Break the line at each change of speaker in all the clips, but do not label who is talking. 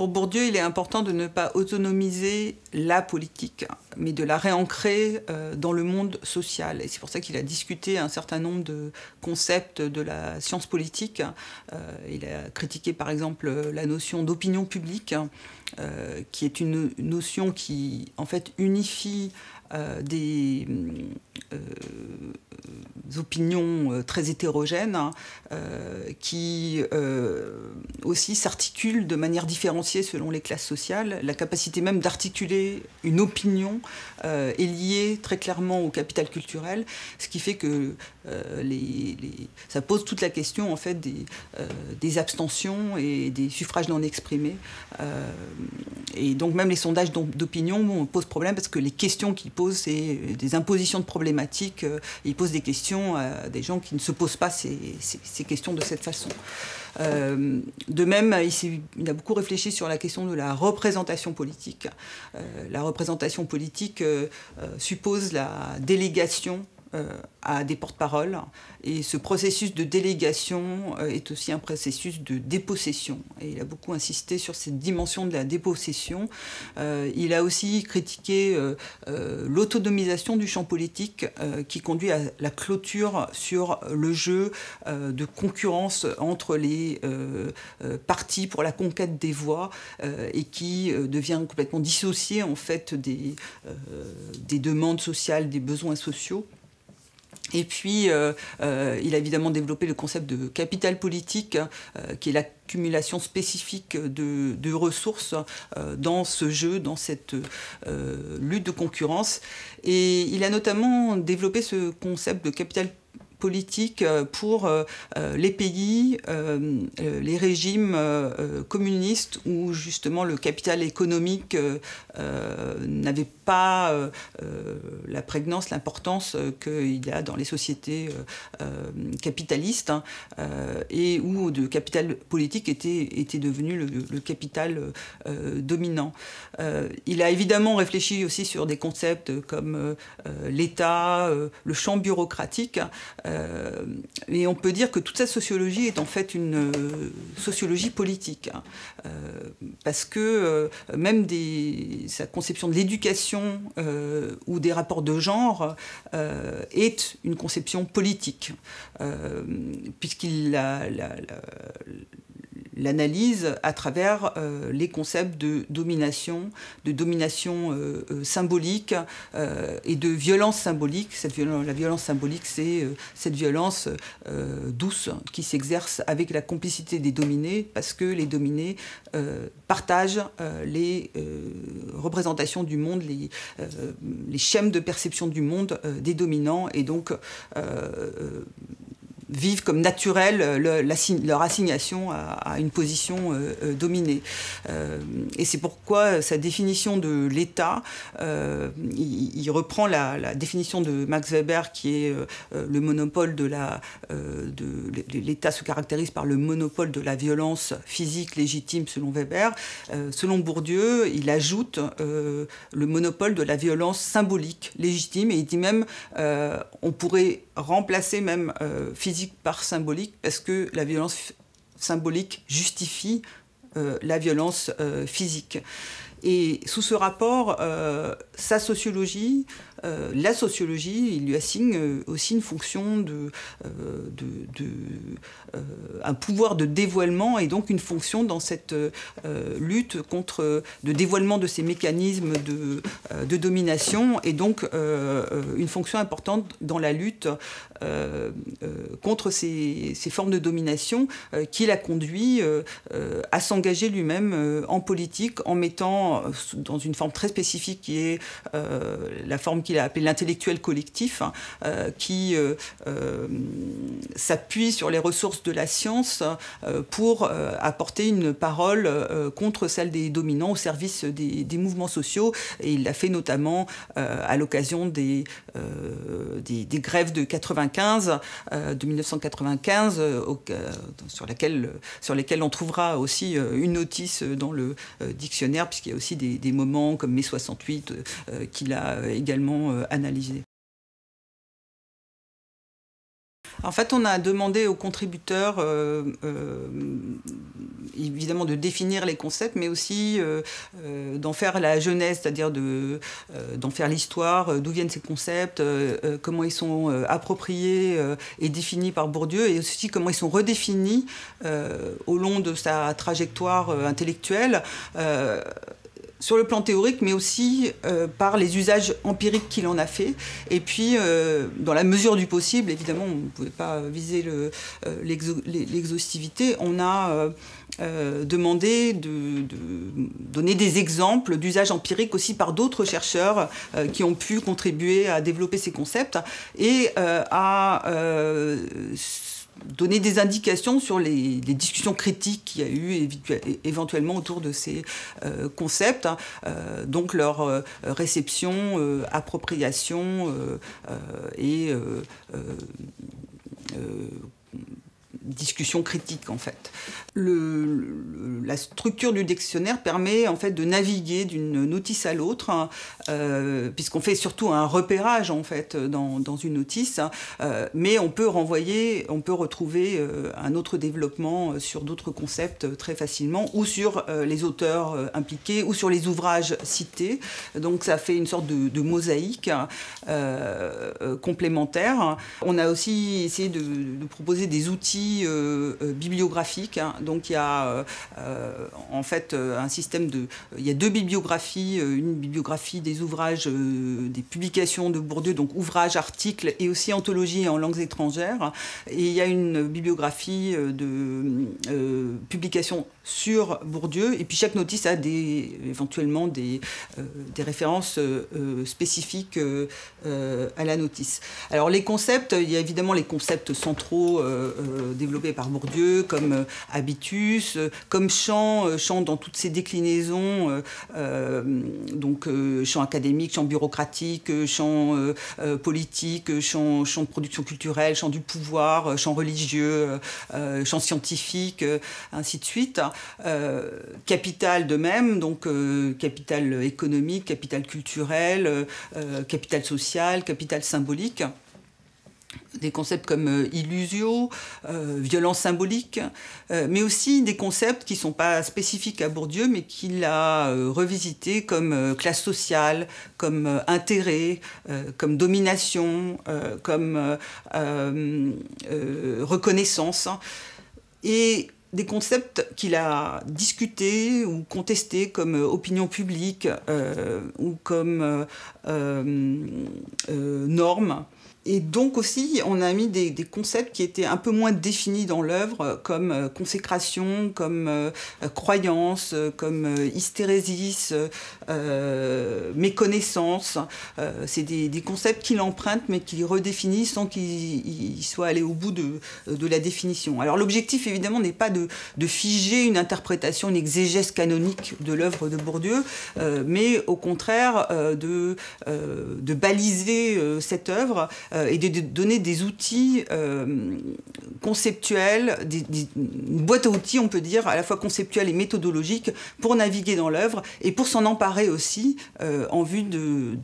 Pour Bourdieu, il est important de ne pas autonomiser la politique, mais de la réancrer dans le monde social. Et c'est pour ça qu'il a discuté un certain nombre de concepts de la science politique. Il a critiqué par exemple la notion d'opinion publique, qui est une notion qui en fait unifie des opinions très hétérogènes qui aussi s'articulent de manière différenciée selon les classes sociales. La capacité même d'articuler une opinion est liée très clairement au capital culturel, ce qui fait que ça pose toute la question en fait des abstentions et des suffrages non exprimés. Et donc même les sondages d'opinion posent problème parce que les questions qu'ils posent, c'est des impositions de problématiques. Ils posent des questions à des gens qui ne se posent pas ces questions de cette façon. De même, il a beaucoup réfléchi sur la question de la représentation politique. La représentation politique suppose la délégation à des porte-paroles. Et ce processus de délégation est aussi un processus de dépossession. Et il a beaucoup insisté sur cette dimension de la dépossession. Il a aussi critiqué l'autonomisation du champ politique qui conduit à la clôture sur le jeu de concurrence entre les partis pour la conquête des voix et qui devient complètement dissocié en fait des demandes sociales, des besoins sociaux. Et puis, il a évidemment développé le concept de capital politique, qui est l'accumulation spécifique de ressources dans ce jeu, dans cette lutte de concurrence. Et il a notamment développé ce concept de capital politique pour les pays, les régimes communistes où justement le capital économique n'avait pas la prégnance, l'importance qu'il y a dans les sociétés capitalistes et où le capital politique était devenu le capital dominant. Il a évidemment réfléchi aussi sur des concepts comme l'État, le champ bureaucratique. Et on peut dire que toute sa sociologie est en fait une sociologie politique, parce que même sa conception de l'éducation ou des rapports de genre est une conception politique, puisqu'il l'analyse à travers les concepts de domination symbolique et de violence symbolique. La violence symbolique, c'est cette violence douce qui s'exerce avec la complicité des dominés, parce que les dominés partagent les représentations du monde, les schèmes de perception du monde des dominants, et donc vivent comme naturel leur assignation à une position dominée. Et c'est pourquoi sa définition de l'État, il reprend la définition de Max Weber, qui est le monopole l'État se caractérise par le monopole de la violence physique légitime selon Weber. Selon Bourdieu, il ajoute le monopole de la violence symbolique légitime, et il dit même on pourrait remplacer même physique par symbolique, parce que la violence symbolique justifie la violence physique. Et sous ce rapport, sa sociologie, la sociologie, il lui assigne aussi une fonction un pouvoir de dévoilement, et donc une fonction dans cette lutte de dévoilement de ces mécanismes de domination, et donc une fonction importante dans la lutte contre ces formes de domination qui l'a conduit à s'engager lui-même en politique, en mettant dans une forme très spécifique qui est la forme qu'il a appelée l'intellectuel collectif, qui s'appuie sur les ressources de la science pour apporter une parole contre celle des dominants au service des mouvements sociaux. Et il l'a fait notamment à l'occasion des grèves de 1995, sur lesquelles on trouvera aussi une notice dans le dictionnaire, puisqu'il y a aussi des moments comme mai 68 qu'il a également analysé. En fait, on a demandé aux contributeurs évidemment de définir les concepts, mais aussi d'en faire la genèse, c'est-à-dire d'en faire l'histoire, d'où viennent ces concepts, comment ils sont appropriés et définis par Bourdieu, et aussi comment ils sont redéfinis au long de sa trajectoire intellectuelle, sur le plan théorique, mais aussi par les usages empiriques qu'il en a fait. Et puis, dans la mesure du possible, évidemment, on ne pouvait pas viser l'exhaustivité, on a demandé de donner des exemples d'usages empiriques aussi par d'autres chercheurs qui ont pu contribuer à développer ces concepts et à donner des indications sur les discussions critiques qu'il y a eu éventuellement autour de ces concepts, donc leur réception, appropriation et discussion critique en fait. La structure du dictionnaire permet en fait de naviguer d'une notice à l'autre, puisqu'on fait surtout un repérage en fait dans une notice, mais on peut retrouver un autre développement sur d'autres concepts très facilement, ou sur les auteurs impliqués, ou sur les ouvrages cités. Donc ça fait une sorte de mosaïque complémentaire. On a aussi essayé de proposer des outils bibliographiques. Donc il y a en fait un système il y a deux bibliographies, une bibliographie des ouvrages, des publications de Bourdieu, donc ouvrages, articles et aussi anthologies en langues étrangères. Et il y a une bibliographie de publications sur Bourdieu. Et puis chaque notice a éventuellement des références spécifiques à la notice. Alors les concepts, il y a évidemment les concepts centraux développés par Bourdieu, comme habitus, comme chant dans toutes ses déclinaisons, donc champ académique, champ bureaucratique, champ politique, champ de production culturelle, champ du pouvoir, champ religieux, champ scientifique, ainsi de suite. Capital de même, donc capital économique, capital culturel, capital social, capital symbolique. Des concepts comme illusio, violence symbolique, mais aussi des concepts qui ne sont pas spécifiques à Bourdieu, mais qu'il a revisités comme classe sociale, comme intérêt, comme domination, comme reconnaissance. Et des concepts qu'il a discutés ou contestés comme opinion publique ou comme normes. Et donc aussi, on a mis des concepts qui étaient un peu moins définis dans l'œuvre, comme consécration, comme croyance, comme hystérésis, méconnaissance. C'est des concepts qu'il emprunte, mais qu'il redéfinit sans qu'il soit allé au bout de la définition. Alors l'objectif, évidemment, n'est pas de figer une interprétation, une exégèse canonique de l'œuvre de Bourdieu, mais au contraire de baliser cette œuvre, et de donner des outils conceptuels, une boîte à outils, on peut dire, à la fois conceptuelle et méthodologique, pour naviguer dans l'œuvre et pour s'en emparer aussi en vue de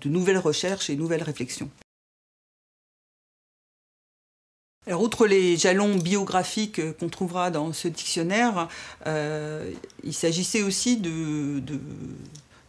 nouvelles recherches et nouvelles réflexions. Alors, outre les jalons biographiques qu'on trouvera dans ce dictionnaire, il s'agissait aussi de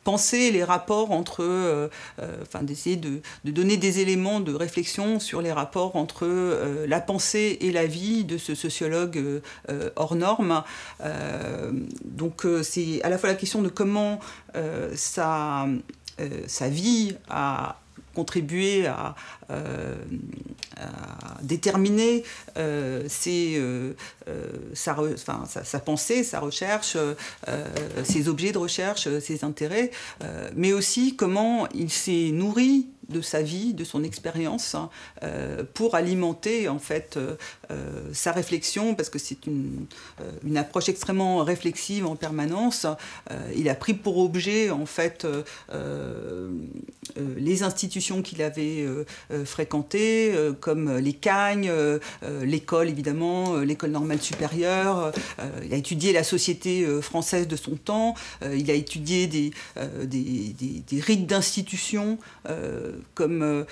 penser les rapports entre, d'essayer de donner des éléments de réflexion sur les rapports entre la pensée et la vie de ce sociologue hors norme. Donc c'est à la fois la question de comment sa vie a contribué à déterminer sa pensée, sa recherche, ses objets de recherche, ses intérêts, mais aussi comment il s'est nourri de sa vie, de son expérience, pour alimenter en fait sa réflexion, parce que c'est une approche extrêmement réflexive en permanence. Il a pris pour objet en fait les institutions qu'il avait fréquentées, comme les Cagnes, l'école évidemment, l'école normale supérieure. Il a étudié la société française de son temps. Il a étudié des rites d'institutions comme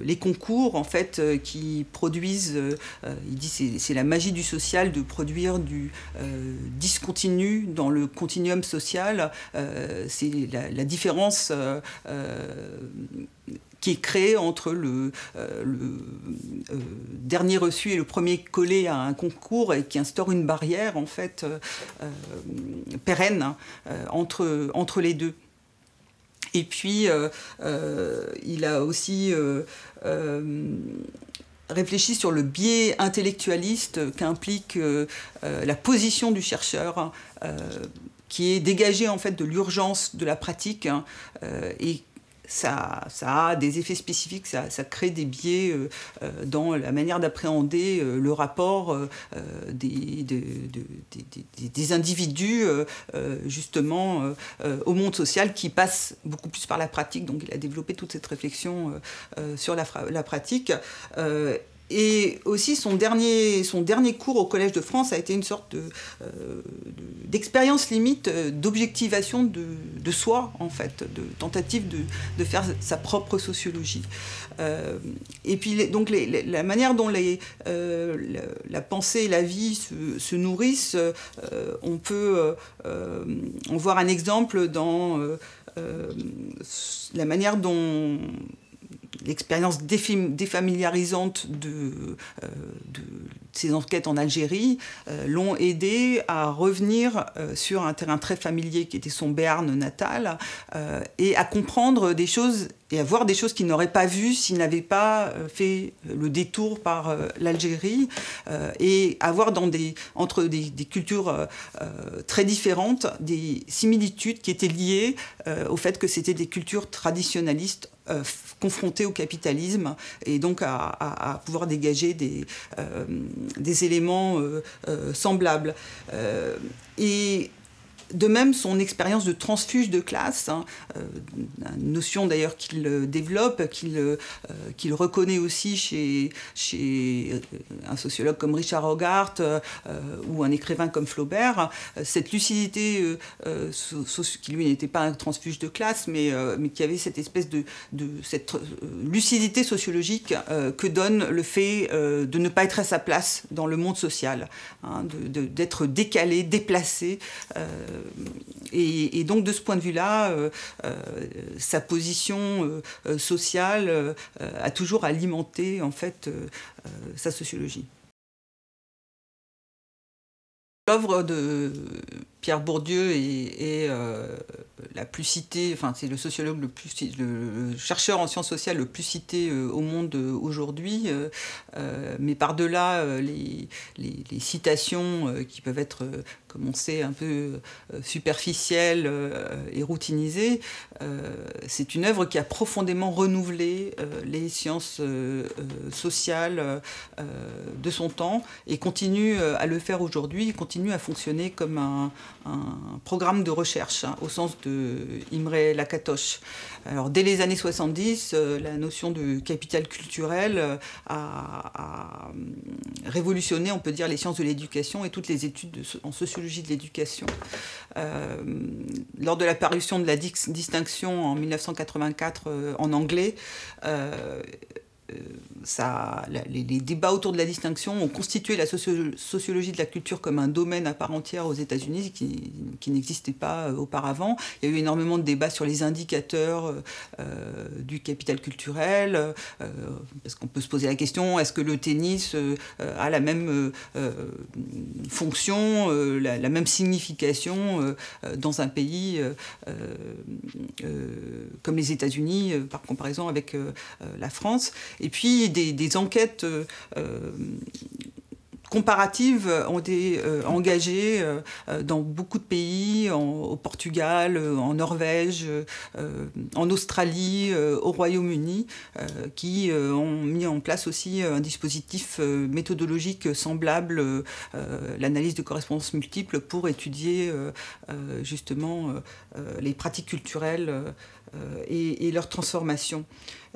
les concours en fait qui produisent, il dit c'est la magie du social de produire du discontinu dans le continuum social, c'est la différence qui est créé entre le dernier reçu et le premier collé à un concours, et qui instaure une barrière en fait pérenne entre les deux. Et puis il a aussi réfléchi sur le biais intellectualiste qu'implique la position du chercheur, qui est dégagée en fait de l'urgence de la pratique, et ça a des effets spécifiques, ça crée des biais dans la manière d'appréhender le rapport des individus justement au monde social, qui passe beaucoup plus par la pratique. Donc il a développé toute cette réflexion sur la pratique. Et aussi son dernier cours au Collège de France a été une sorte d'expérience limite d'objectivation de soi, en fait, de tentative de faire sa propre sociologie. Et puis donc la manière dont la pensée et la vie se nourrissent, on peut en voir un exemple dans la manière dont l'expérience défamiliarisante de ces enquêtes en Algérie l'ont aidé à revenir sur un terrain très familier qui était son Béarn natal, et à comprendre des choses et à voir des choses qu'il n'aurait pas vues s'il n'avait pas fait le détour par l'Algérie, et à voir entre des cultures très différentes des similitudes qui étaient liées au fait que c'était des cultures traditionnalistes confrontés au capitalisme, et donc à pouvoir dégager des éléments semblables. Et de même, son expérience de transfuge de classe, une notion d'ailleurs qu'il développe, qu'il reconnaît aussi chez un sociologue comme Richard Hogarth ou un écrivain comme Flaubert, cette lucidité, qui lui n'était pas un transfuge de classe, mais qui avait cette espèce cette lucidité sociologique que donne le fait de ne pas être à sa place dans le monde social, d'être décalé, déplacé. Et donc de ce point de vue-là, sa position sociale a toujours alimenté en fait sa sociologie. L'œuvre de Pierre Bourdieu est la plus citée, enfin c'est le sociologue le chercheur en sciences sociales le plus cité au monde aujourd'hui, mais par-delà les citations qui peuvent être, comme on sait, un peu superficielles et routinisées, c'est une œuvre qui a profondément renouvelé les sciences sociales de son temps, et continue à le faire aujourd'hui, continue à fonctionner comme un programme de recherche, au sens de Imre Lakatos. Alors, dès les années 70, la notion de capital culturel a révolutionné, on peut dire, les sciences de l'éducation et toutes les études en sociologie de l'éducation. Lors de la parution de la distinction en 1984 en anglais, les débats autour de la distinction ont constitué la sociologie de la culture comme un domaine à part entière aux États-Unis qui n'existait pas auparavant. Il y a eu énormément de débats sur les indicateurs du capital culturel, parce qu'on peut se poser la question, est-ce que le tennis a la même fonction, la même signification dans un pays comme les États-Unis, par comparaison avec la France. Et puis des enquêtes comparatives ont été engagées dans beaucoup de pays, au Portugal, en Norvège, en Australie, au Royaume-Uni, qui ont mis en place aussi un dispositif méthodologique semblable, l'analyse de correspondances multiples, pour étudier justement les pratiques culturelles et leur transformation.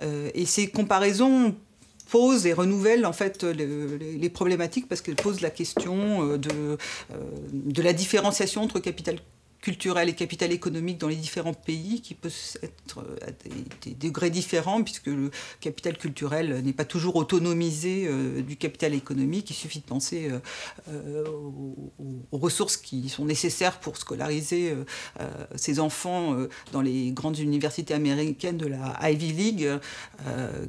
Et ces comparaisons posent et renouvellent en fait les problématiques, parce qu'elles posent la question de la différenciation entre capital culturel et capital économique dans les différents pays, qui peut être à des degrés différents, puisque le capital culturel n'est pas toujours autonomisé du capital économique. Il suffit de penser aux ressources qui sont nécessaires pour scolariser ces enfants dans les grandes universités américaines de la Ivy League,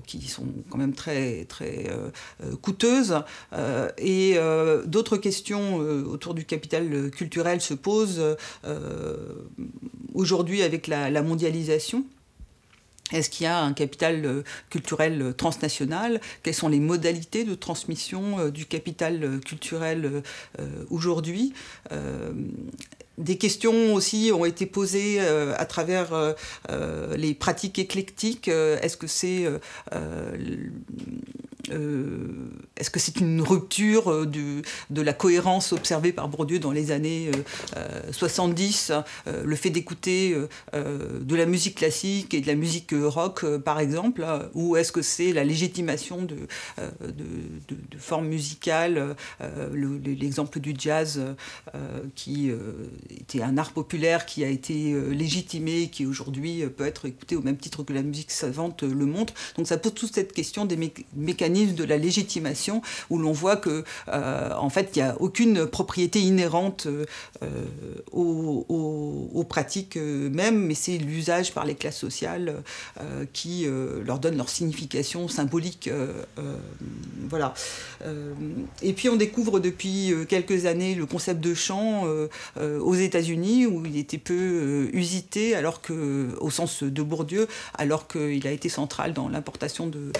qui sont quand même très, très coûteuses. Et d'autres questions autour du capital culturel se posent aujourd'hui avec la mondialisation. Est-ce qu'il y a un capital culturel transnational? Quelles sont les modalités de transmission du capital culturel aujourd'hui? Des questions aussi ont été posées à travers les pratiques éclectiques. Est-ce que c'est une rupture de la cohérence observée par Bourdieu dans les années 70, le fait d'écouter de la musique classique et de la musique rock, par exemple, ou est-ce que c'est la légitimation de formes musicales, l'exemple du jazz qui était un art populaire qui a été légitimé, qui aujourd'hui peut être écouté au même titre que la musique savante le montre. Donc ça pose toute cette question des mécanismes de la légitimation, où l'on voit que en fait il n'y a aucune propriété inhérente aux pratiques mêmes, mais c'est l'usage par les classes sociales qui leur donne leur signification symbolique. Voilà. Et puis on découvre depuis quelques années le concept de chant aux États-Unis, où il était peu usité, alors que, au sens de Bourdieu, alors qu'il a été central dans l'importation de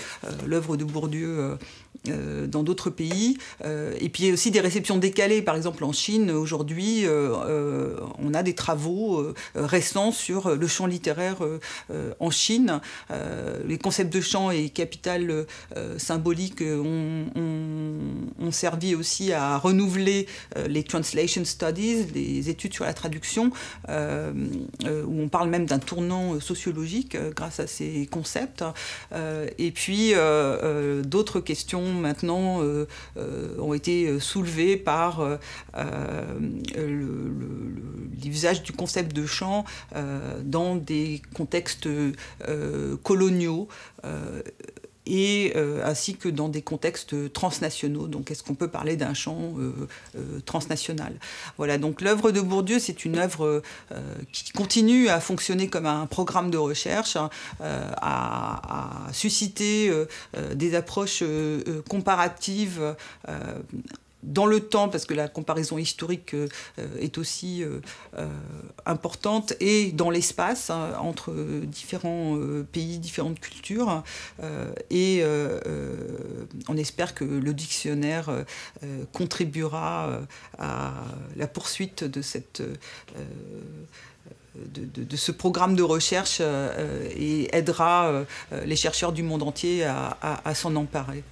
l'œuvre de Bourdieu dans d'autres pays. Et puis il y a aussi des réceptions décalées. Par exemple, en Chine, aujourd'hui, on a des travaux récents sur le chant littéraire en Chine. Les concepts de chant et capital symbolique ont servi aussi à renouveler les translation studies, les études sur la traduction, où on parle même d'un tournant sociologique grâce à ces concepts. Et puis d'autres questions maintenant ont été soulevées par l'usage du concept de chant dans des contextes coloniaux et ainsi que dans des contextes transnationaux. Donc est-ce qu'on peut parler d'un chant transnational? Voilà, donc l'œuvre de Bourdieu, c'est une œuvre qui continue à fonctionner comme un programme de recherche, à susciter des approches comparatives dans le temps, parce que la comparaison historique est aussi importante, et dans l'espace, entre différents pays, différentes cultures. Et on espère que le dictionnaire contribuera à la poursuite de ce programme de recherche et aidera les chercheurs du monde entier à s'en emparer.